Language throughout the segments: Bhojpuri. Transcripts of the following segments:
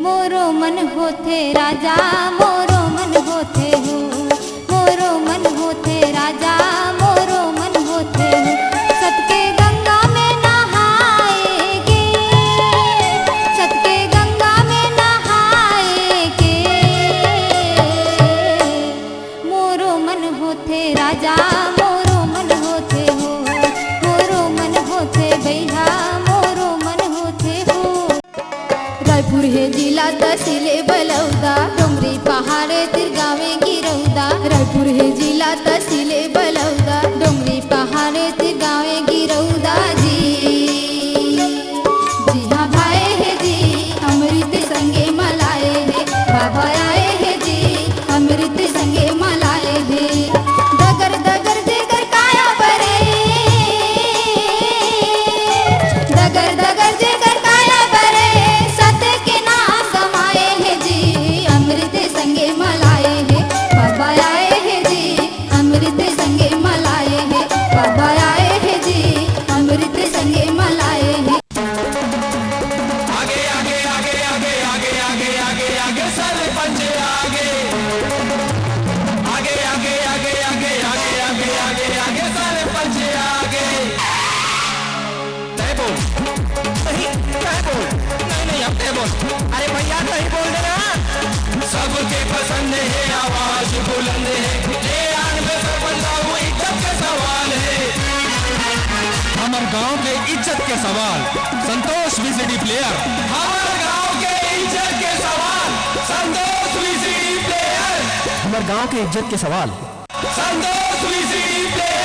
मोरो मन होथे राजा मोरो मन होथे हो, मोरो मन होथे राजा मोरो मन होथे हो। सतके गंगा में नहाएगे, सतके गंगा में नहाएगे, मोरो मन होथे राजा मोरो मन होथे हो, मोरो मन होथे भैया मोरो मन होथे हो। रायपुर हे जिला तहसीले बलौदा, डोंगरी पहाड़े तिरगावे गिरौदा। रायपुर हे जिला तहसीले बलौदा, डोंगरी पहाड़े तिरगावे गिरौदा जी। जी हाँ भाई है जी अमृत संगे मलाए है, बाबा आए है जी अमृत संगे मलाए है। दगर दगर देगर काया बरे, दगर दगर देगर काया बरे, सत्य के नाम कमाए है जी अमृत संगे मलाए है, बाबा आए है जी अमृत संगे मलाए है, बाबा आए है जी अमृत संगे मलाए है। आगे आगे आगे आगे आगे आगे आगे आगे सरपंच आगे, आगे आगे आगे आगे आगे आगे आगे आगे सरपंच आगे। तय बोल नहीं, तय बोल नहीं नहीं अब तय बोल। अरे भैया नहीं बोल देना। सबके पसंद है आवाज बुलंद है, ये आन पे सरपंच साहब इज्जत का सवाल है। हमार गांव के इज्जत के सवाल संतोष वीसीडी प्लेयर, हमार गांव के इज्जत के सवाल संतोष वीसीडी प्लेयर, हमारे गांव के इज्जत के सवाल संतोष वीसीडी प्लेयर।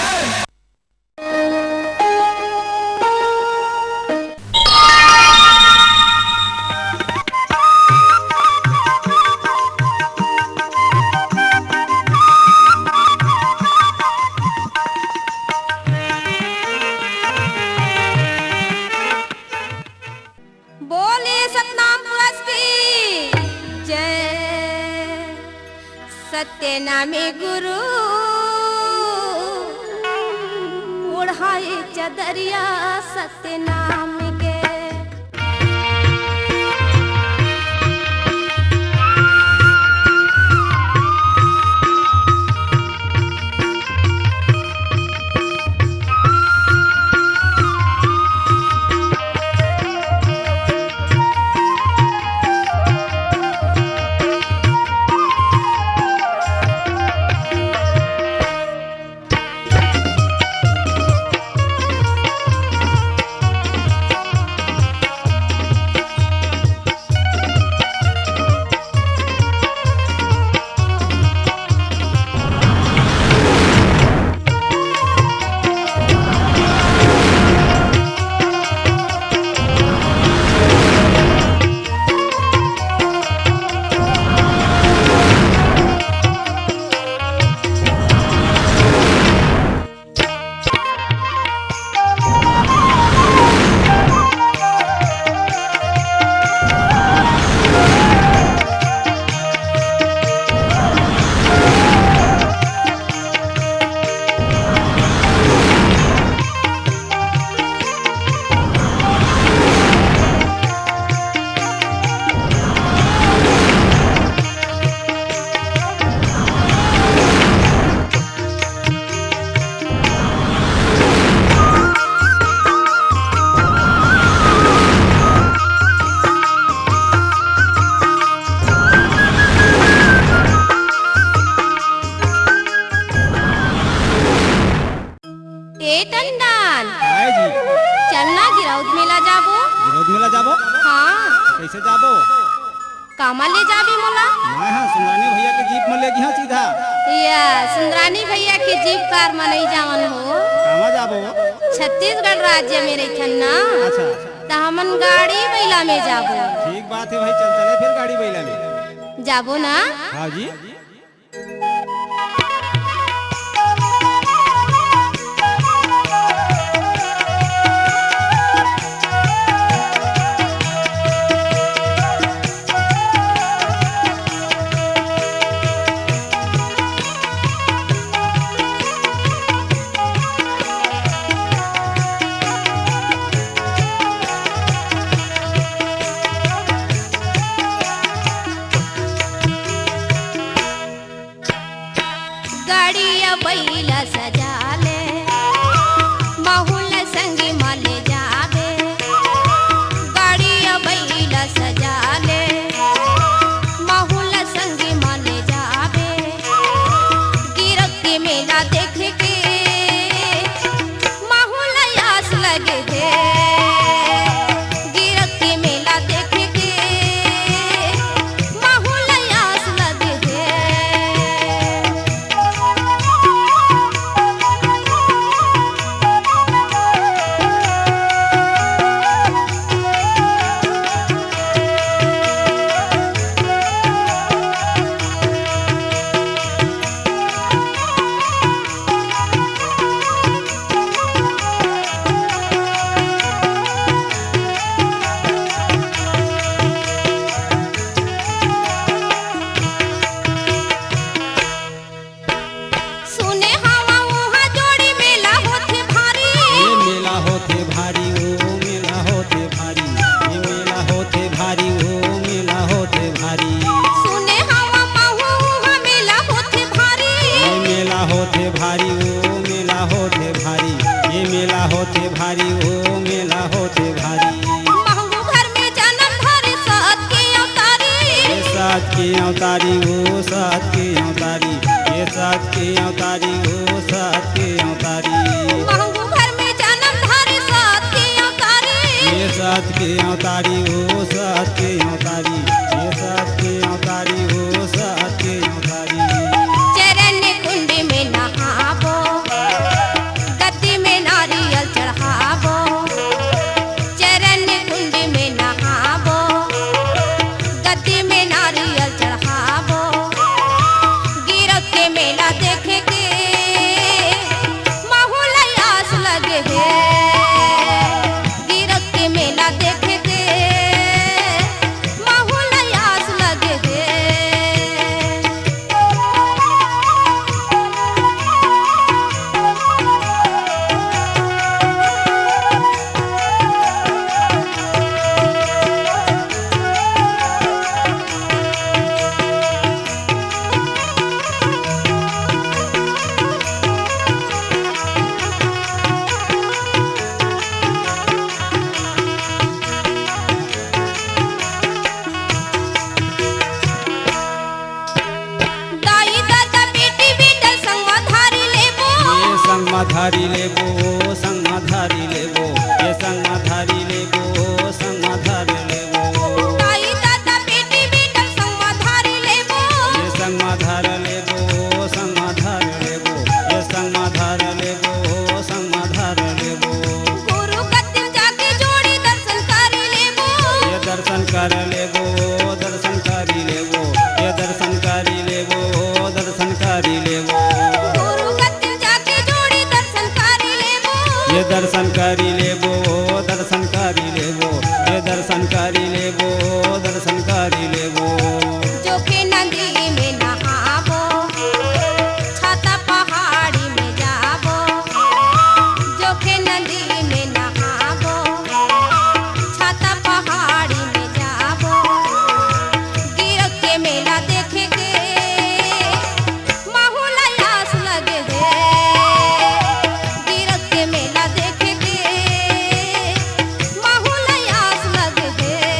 बोले सतनाम पुरुष की जय। सत्य नामे गुरु ओढ़ाए चदरिया सत्य नाम के। ए टंडन आए जी चलना गिरौद मेला जाबो। विरोध मेला जाबो। हाँ कैसे जाबो? कामा ले जाबी मोला? मैं हाँ सुंदरानी भैया के जीप में लेगी हाँ सीधा। या सुंदरानी भैया के जीप कार में नहीं जावन हो। कहाँ जाबो? छत्तीसगढ़ राज्य में रही ना। अच्छा तो हमन गाड़ी बैला में जाबो। ठीक बात है भाई, चल चले फिर गाड़ी बैला में जाबो ना। हाँ जी। भारी सुने हवा महू वहाँ मेला होते भारी ये मेला होते भारी ओ मेला होते भारी ये मेला होते भारी ओ मेला होते भारी महू घर में जन्म धरे साथ के अवतारी ये साथ के अवतारी ओ साथ के अवतारी ये साथ के अवतारी ओ साथ के अवतारी महू घर में जन्म धरे साथ के अवतारी ये साथ के अवतारी ओ साथ के अवतारी ये साथ के अवतारी ओ साथ के अवतारी चरण कुंड में नहाबो गति में नारियल चढ़ाबो चरण कुंड में नहाबो गति में नारियल चढ़ाबो गिरत के मेला देखे के माहौल लगे है गिरत के मेला देखे के माहौल लगे है दाई दादा बेटी बेटल संगवा धारी लेबो ये संगमाधारी लेबो संगमाधारी लेबो ये संगमाधारी लेबो संगमाधारी लेबो दाई दादा बेटी बेटल संगवा धारी लेबो ये संगमाधार लेबो संगमाधार लेबो ये संगमाधार लेबो संगमाधार लेबो गुरु कतिम जाके जोड़ी दर्शन करी लेबो ये दर्शन कर लेबो दर्शन करी लेबो ये दर्शन करी लेबो दर्शन करी लेबो गुरु कतिम जाके जोड़ी दर्शन करी लेबो ये दर्शन करी लेबो दर्शन करी लेबो ये दर्शन करी लेबो दर्शन करी लेबो जोखे नदी में नहाबो छाता पहाड़ी में जाबो जोखे नदी में नहाबो छाता पहाड़ी में जाबो गिरत के मेला देखे के माहौल लगे है गिरत के मेला देखे के माहौल लगे है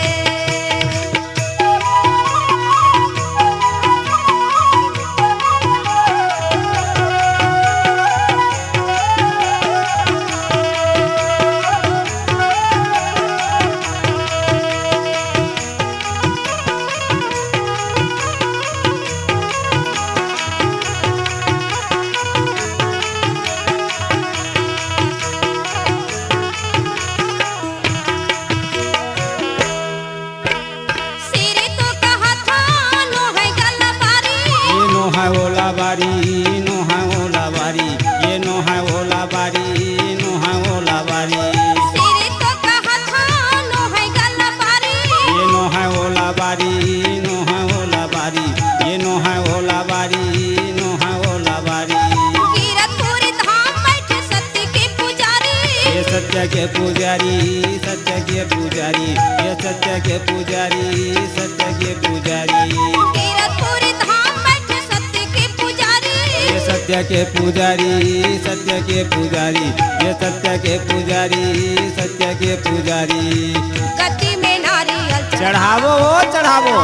सिरे तो कहा था नो है गलबारी ये नो है ओला बारी नो है ओला बारी ये नो है ओला बारी नो है ओला बारी सिरे तो कहा था नो है गलबारी ये नो है ओला बारी नो है ओला बारी ये नो है ओला बारी नो है ओला बारी गिरतपुरी धाम बैठे सत्य के पुजारी ये सत्य के पुजारी सत्य के पुजारी ये सत्य के पुजारी सत्य के पुजारी गिरतपुरी धाम बैठे सत्य के पुजारी ये सत्य के पुजारी सत्य के पुजारी ये सत्य के पुजारी सत्य के पुजारी गति में नारियल चढ़ावो चढ़ावो